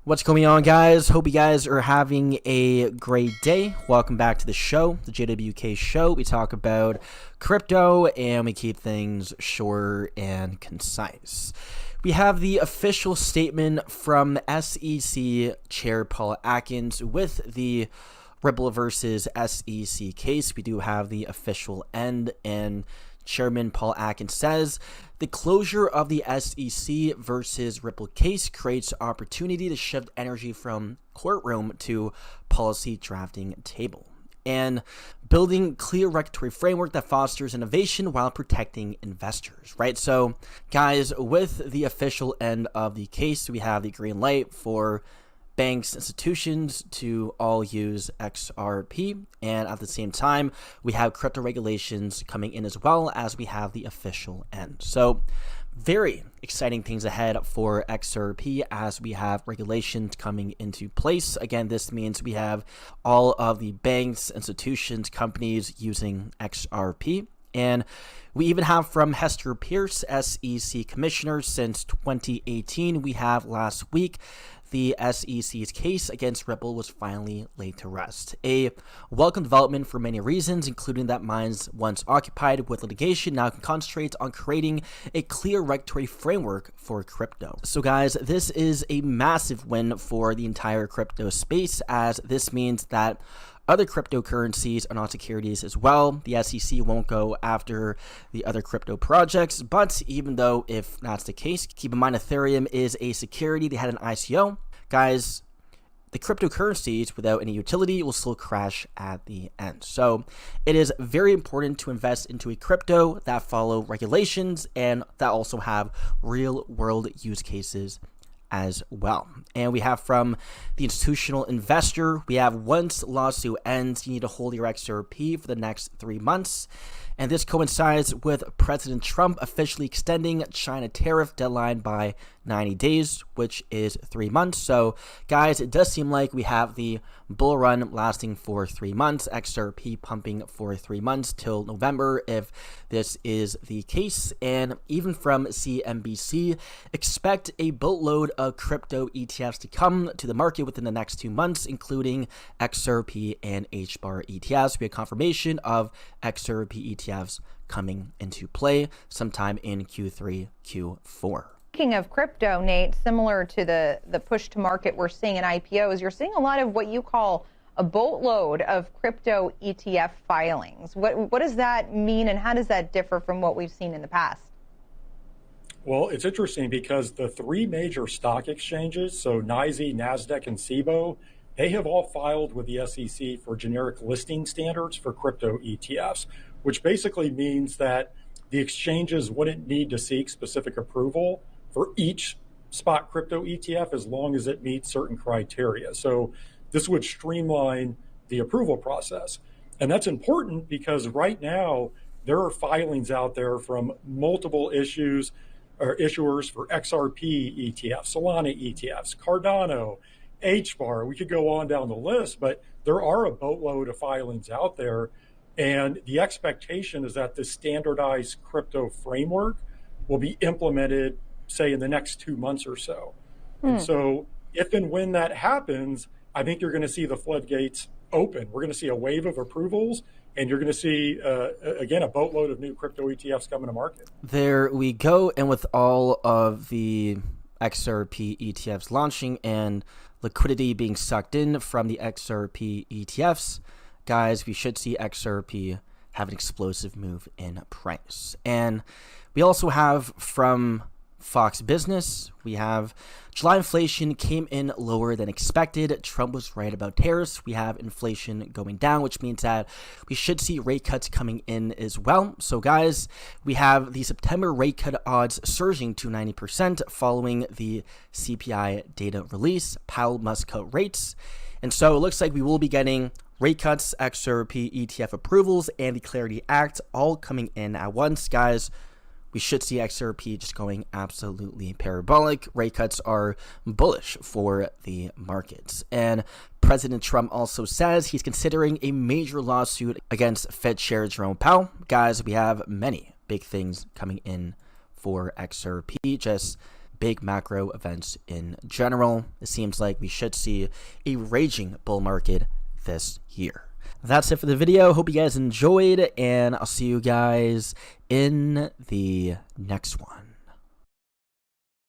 What's going on, guys? Hope you guys are having a great day. Welcome back to the show, the JWK show. We talk about crypto and we keep things short and concise. We have the official statement from SEC Chair Paul Atkins with the Ripple versus SEC case. We do have the official end, and Chairman Paul Atkins says the closure of the SEC versus Ripple case creates opportunity to shift energy from courtroom to policy drafting table and building clear regulatory framework that fosters innovation while protecting investors, right? So, guys, with the official end of the case, we have the green light for banks, institutions to all use XRP, and at the same time, we have crypto regulations coming in as well as we have the official end. So, very exciting things ahead for XRP as we have regulations coming into place. Again, this means we have all of the banks, institutions, companies using XRP. And we even have from Hester Peirce, SEC Commissioner since 2018. We have last week the SEC's case against Ripple was finally laid to rest. A welcome development for many reasons, including that minds once occupied with litigation now can concentrate on creating a clear regulatory framework for crypto. So guys, this is a massive win for the entire crypto space, as this means that other cryptocurrencies are not securities as well. The SEC won't go after the other crypto projects, but even though if that's the case, keep in mind Ethereum is a security. They had an ICO. Guys, the cryptocurrencies without any utility will still crash at the end. So it is very important to invest into a crypto that follow regulations and that also have real world use cases as well. And we have from the institutional investor, we have once lawsuit ends, you need to hold your XRP for the next 3 months. And this coincides with President Trump officially extending China tariff deadline by 90 days, which is 3 months. So guys, it does seem like we have the bull run lasting for 3 months, XRP pumping for 3 months till November if this is the case. And even from CNBC, expect a boatload of crypto ETFs to come to the market within the next 2 months, including XRP and HBAR ETFs. We have confirmation of XRP ETFs coming into play sometime in Q3, Q4. Speaking of crypto, Nate, similar to the push to market we're seeing in IPOs, you're seeing a lot of what you call a boatload of crypto ETF filings. What does that mean, and how does that differ from what we've seen in the past? Well, it's interesting because the three major stock exchanges, so NYSE, NASDAQ, and CBOE, they have all filed with the SEC for generic listing standards for crypto ETFs, which basically means that the exchanges wouldn't need to seek specific approval for each spot crypto ETF as long as it meets certain criteria. So this would streamline the approval process. And that's important because right now there are filings out there from multiple issuers for XRP ETFs, Solana ETFs, Cardano, HBAR. We could go on down the list, but there are a boatload of filings out there. And the expectation is that this standardized crypto framework will be implemented, say, in the next 2 months or so. And so if and when that happens, I think you're going to see the floodgates open. We're going to see a wave of approvals, and you're going to see, again, a boatload of new crypto ETFs coming to market. There we go. And with all of the XRP ETFs launching and liquidity being sucked in from the XRP ETFs, guys, we should see XRP have an explosive move in price. And we also have from Fox Business, we have July inflation came in lower than expected. Trump was right about tariffs. We have inflation going down, which means that we should see rate cuts coming in as well. So guys, we have the September rate cut odds surging to 90% following the CPI data release. Powell must cut rates. And so it looks like we will be getting rate cuts, XRP ETF approvals, and the Clarity Act all coming in at once, guys. We should see XRP just going absolutely parabolic. Rate cuts are bullish for the markets. And President Trump also says he's considering a major lawsuit against Fed Chair Jerome Powell. Guys, we have many big things coming in for XRP. Just big macro events in general. It seems like we should see a raging bull market this year. That's it for the video. Hope you guys enjoyed, and I'll see you guys in the next one.